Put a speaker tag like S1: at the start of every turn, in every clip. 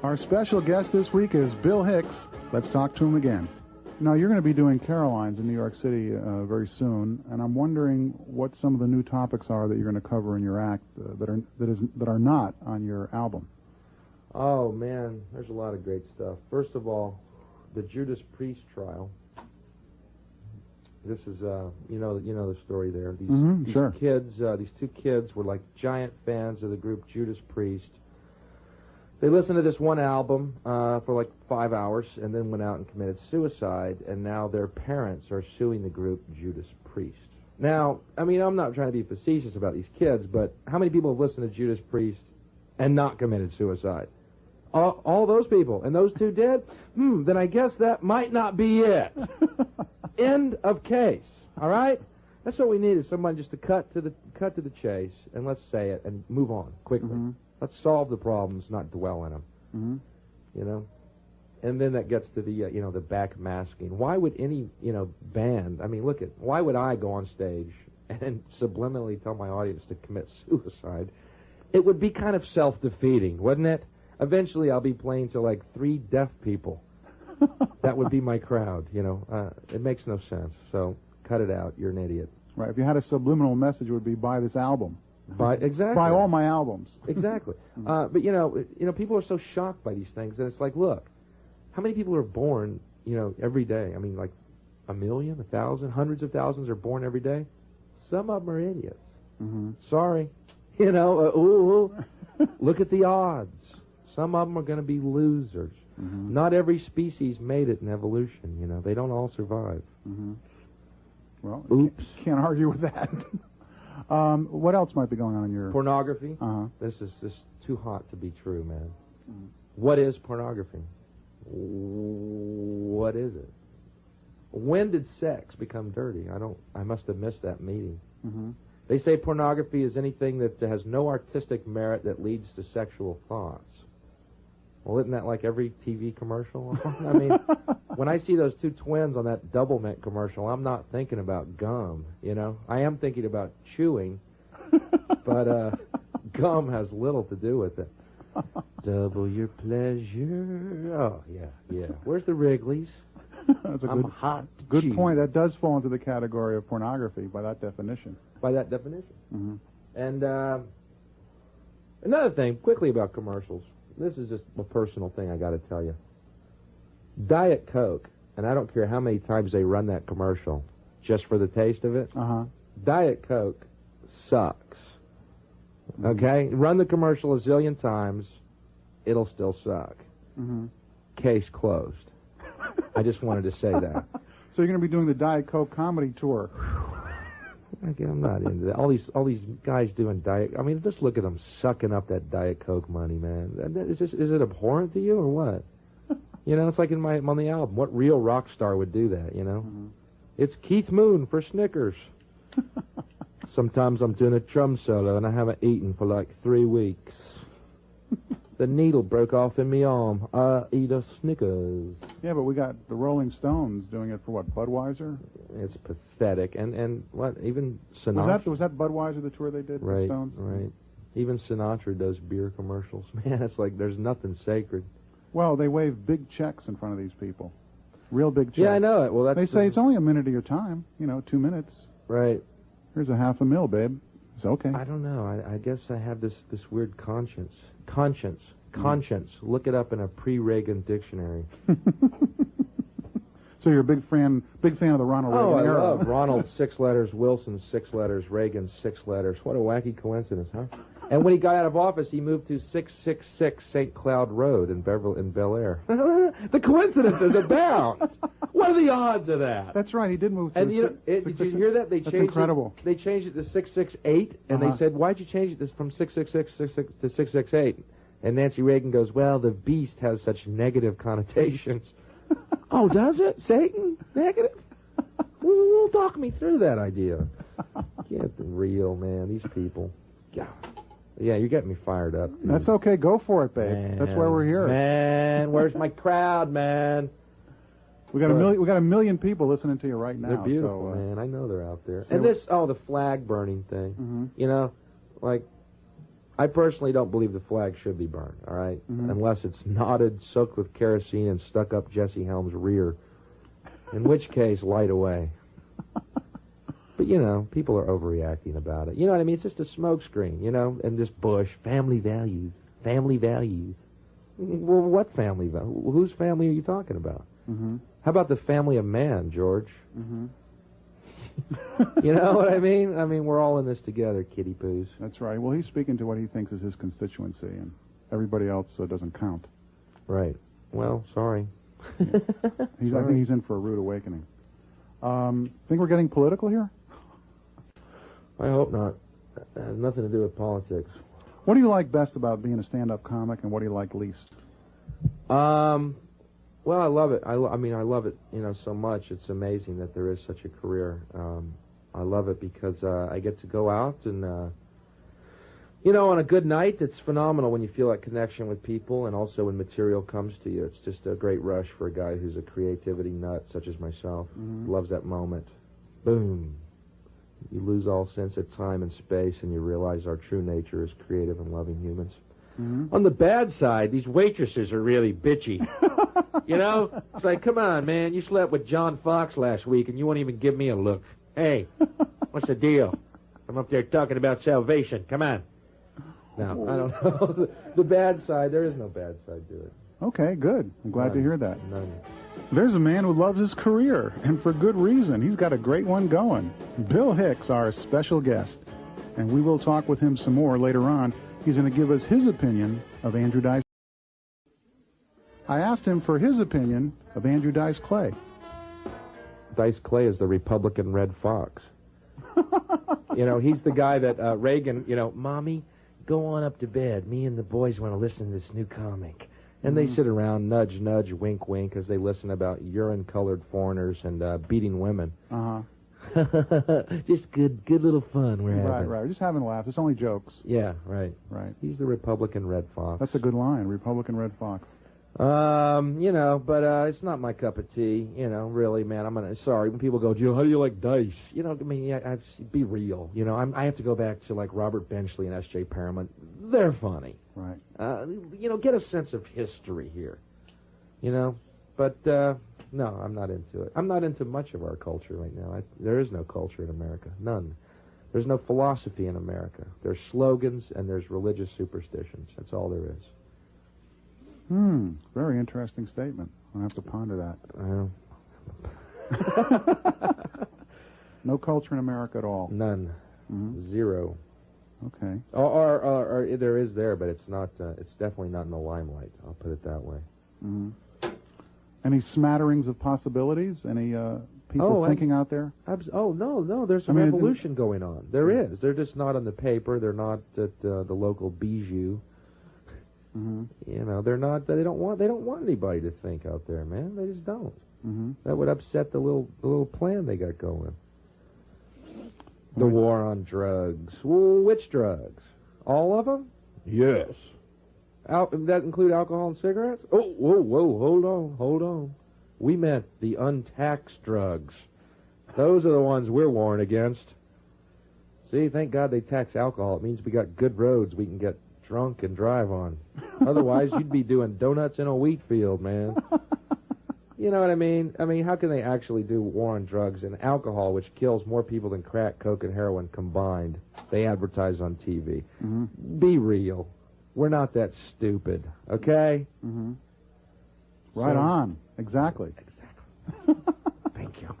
S1: Our special guest this week is Bill Hicks. Let's talk to him again. Now, you're going to be doing Caroline's in New York City very soon, and I'm wondering what some of the new topics are that you're going to cover in your act that are not on your album.
S2: Oh, man, there's a lot of great stuff. First of all, the Judas Priest trial. This is, you know the story there. These
S1: sure.
S2: kids, these two kids were like giant fans of the group Judas Priest. They listened to this one album for like 5 hours and then went out and committed suicide, and now their parents are suing the group Judas Priest. Now, I mean, I'm not trying to be facetious about these kids, but how many people have listened to Judas Priest and not committed suicide? All those people, and those two did? Then I guess that might not be it. End of case, all right? That's what we need, is someone just to cut to the chase, and let's say it and move on quickly. Mm-hmm. Let's solve the problems, not dwell in them. Mm-hmm. You know? And then that gets to the, the backmasking. Why would any, band, I mean, why would I go on stage and subliminally tell my audience to commit suicide? It would be kind of self-defeating, wouldn't it? Eventually I'll be playing to like 3 deaf people. That would be my crowd, It makes no sense. So cut it out. You're an idiot.
S1: Right. If you had a subliminal message, it would be buy this album.
S2: Exactly.
S1: Buy all my albums.
S2: Exactly. But people are so shocked by these things, and it's like, look, how many people are born, every day? I mean, like 1 million, 1,000, hundreds of thousands are born every day. Some of them are idiots. Mm-hmm. Sorry. Look at the odds. Some of them are going to be losers. Mm-hmm. Not every species made it in evolution. They don't all survive.
S1: Mm-hmm. Well,
S2: oops.
S1: Can't argue with that. What else might be going on in your...
S2: Pornography?
S1: Uh-huh.
S2: This is too hot to be true, man. Mm. What is pornography? What is it? When did sex become dirty? I must have missed that meeting. Mm-hmm. They say pornography is anything that has no artistic merit that leads to sexual thoughts. Well, isn't that like every TV commercial? I mean, when I see those two twins on that Double Mint commercial, I'm not thinking about gum, I am thinking about chewing, but gum has little to do with it. Double your pleasure. Oh, yeah. Where's the Wrigley's?
S1: That's a
S2: hot.
S1: Good point. That does fall into the category of pornography by that definition.
S2: Mm-hmm. And another thing, quickly about commercials. This is just a personal thing I got to tell you. Diet Coke, and I don't care how many times they run that commercial, just for the taste of it. Uh-huh. Diet Coke sucks. Mm-hmm. Okay? Run the commercial a zillion times, it'll still suck. Mm-hmm. Case closed. I just wanted to say that.
S1: So you're going to be doing the Diet Coke comedy tour.
S2: I'm not into that. All these guys doing diet. I mean, just look at them sucking up that Diet Coke money, man. Is it abhorrent to you or what? It's like on the album. What real rock star would do that? Mm-hmm. It's Keith Moon for Snickers. Sometimes I'm doing a drum solo and I haven't eaten for like 3 weeks. The needle broke off in my arm. Eat a Snickers.
S1: Yeah, but we got the Rolling Stones doing it for what, Budweiser?
S2: It's pathetic. And what, even Sinatra...
S1: Was that Budweiser, the tour they did with the Stones?
S2: Right. Even Sinatra does beer commercials. Man, it's like there's nothing sacred.
S1: Well, they wave big checks in front of these people. Real big checks.
S2: Yeah, I know it. Well,
S1: they say it's only a minute of your time. 2 minutes.
S2: Right.
S1: Here's a $500,000, babe. It's okay.
S2: I don't know. I guess I have this weird conscience. Conscience. Look it up in a pre-Reagan dictionary.
S1: So you're a big fan of the Ronald Reagan era.
S2: I love Ronald 6 letters, Wilson 6 letters, Reagan 6 letters. What a wacky coincidence, huh? And when he got out of office, he moved to 666 St. Cloud Road in Bel Air. The coincidences abound. What are the odds of that?
S1: That's right. He did move to.
S2: And did you hear that?
S1: That's incredible.
S2: They changed it to 668, and they said, "Why'd you change it from 666 to 668?" And Nancy Reagan goes, "Well, the beast has such negative connotations." Oh, does it? Satan? Negative? Well, talk me through that idea. Get the real, man. These people. God. Yeah, you're getting me fired up. Dude.
S1: That's okay. Go for it, babe. Man, that's why we're here.
S2: Man, where's my crowd, man?
S1: We got a million people listening to you right now.
S2: They're beautiful, man. I know they're out there. And this, the flag burning thing. Mm-hmm. I personally don't believe the flag should be burned, all right?
S1: Mm-hmm.
S2: Unless it's knotted, soaked with kerosene, and stuck up Jesse Helms' rear. In which case, light away. But, you know, people are overreacting about it. You know what I mean? It's just a smoke screen, you know? And this Bush, family values, family values. Well, what family value? Whose family are you talking about?
S1: Mm-hmm.
S2: How about the family of man, George?
S1: Mm-hmm.
S2: You know what I mean? I mean, we're all in this together, kitty poos.
S1: That's right. Well, he's speaking to what he thinks is his constituency, and everybody else doesn't count.
S2: Right. Well, sorry.
S1: I think he's in for a rude awakening. Think we're getting political here?
S2: I hope not. It has nothing to do with politics.
S1: What do you like best about being a stand-up comic, and what do you like least?
S2: Well, I love it. I mean, I love it, you know, so much. It's amazing that there is such a career. I love it because I get to go out and, you know, on a good night, it's phenomenal when you feel that connection with people, and also when material comes to you. It's just a great rush for a guy who's a creativity nut, such as myself.
S1: Mm-hmm.
S2: Loves that moment. Boom. You lose all sense of time and space, and you realize our true nature is creative and loving humans.
S1: Mm-hmm.
S2: On the bad side, these waitresses are really bitchy. You know? It's like, come on, man, you slept with John Fox last week, and you won't even give me a look. Hey, what's the deal? I'm up there talking about salvation. Come on. No, I don't know. The bad side, there is no bad side to it.
S1: Okay, good. I'm glad to hear that.
S2: None.
S1: There's a man who loves his career, and for good reason. He's got a great one going. Bill Hicks, our special guest. And we will talk with him some more later on. He's going to give us his opinion of Andrew Dice. I asked him for his opinion of Andrew Dice Clay.
S2: Dice Clay is the Republican Red Fox. You know, he's the guy that Reagan, you know, Mommy, go on up to bed. Me and the boys want to listen to this new comic. And they sit around, nudge, nudge, wink, wink, as they listen about urine-colored foreigners and beating women.
S1: Uh-huh.
S2: Just good little fun we're having.
S1: Right. Just having laughs. It's only jokes.
S2: Yeah, right.
S1: Right.
S2: He's the Republican Red Fox.
S1: That's a good line, Republican Red Fox.
S2: You know, but it's not my cup of tea. You know, really, man. Sorry when people go, Joe, how do you like Dice? You know, I mean, be real. You know, I have to go back to like Robert Benchley and S.J. Perelman. They're funny.
S1: Right.
S2: You know, get a sense of history here. You know, but no, I'm not into it. I'm not into much of our culture right now. There is no culture in America. None. There's no philosophy in America. There's slogans and there's religious superstitions. That's all there is.
S1: Very interesting statement. I'll have to ponder that. No culture in America at all.
S2: None. Mm-hmm. Zero.
S1: Okay.
S2: Or there is there, but it's not. It's definitely not in the limelight. I'll put it that way.
S1: Mm-hmm. Any smatterings of possibilities? Any people thinking out there?
S2: No. There's a revolution going on. There is. They're just not on the paper. They're not at the local bijou.
S1: Mm-hmm.
S2: You know, they're not. They don't want anybody to think out there, man. They just don't.
S1: Mm-hmm.
S2: That would upset the little plan they got going. The war on drugs. Well, which drugs? All of them? Yes. That include alcohol and cigarettes? Oh, whoa, hold on. We meant the untaxed drugs. Those are the ones we're warned against. See, thank God they tax alcohol. It means we got good roads we can get drunk and drive on. Otherwise, you'd be doing donuts in a wheat field, man. You know what I mean? I mean, how can they actually do war on drugs and alcohol, which kills more people than crack, coke, and heroin combined? They advertise on TV. Mm-hmm. Be real. We're not that stupid, okay?
S1: Mm-hmm. Right on. Exactly.
S2: Thank you.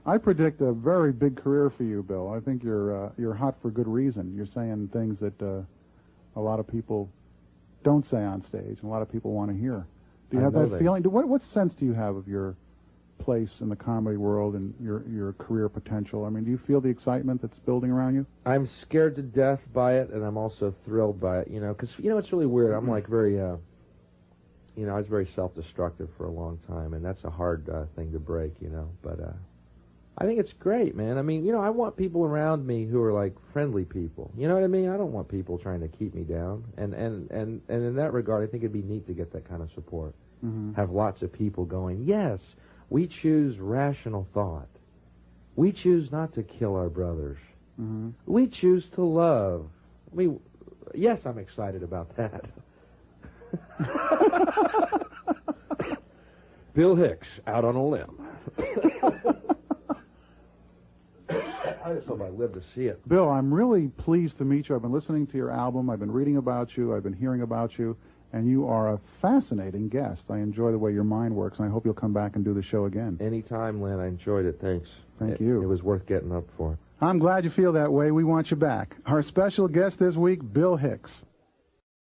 S1: I predict a very big career for you, Bill. I think you're hot for good reason. You're saying things that a lot of people don't say on stage, and a lot of people want to hear. Do you have that feeling? What sense do you have of your place in the comedy world and your career potential? I mean, do you feel the excitement that's building around you?
S2: I'm scared to death by it, and I'm also thrilled by it, you know, because, you know, it's really weird. I'm like very, you know, I was very self-destructive for a long time, and that's a hard thing to break, you know, but I think it's great, man. I mean, you know, I want people around me who are like friendly people. You know what I mean? I don't want people trying to keep me down. And in that regard, I think it'd be neat to get that kind of support. Mm-hmm. Have lots of people going, yes, we choose rational thought. We choose not to kill our brothers. Mm-hmm. We choose to love. I mean, Yes, I'm excited about that.
S3: Bill Hicks, out on a limb.
S2: I just hope I live to see it.
S1: Bill, I'm really pleased to meet you. I've been listening to your album. I've been reading about you. I've been hearing about you. And you are a fascinating guest. I enjoy the way your mind works, and I hope you'll come back and do the show again.
S2: Anytime, Len. I enjoyed it. Thanks.
S1: Thank you.
S2: It was worth getting up for.
S1: I'm glad you feel that way. We want you back. Our special guest this week, Bill Hicks.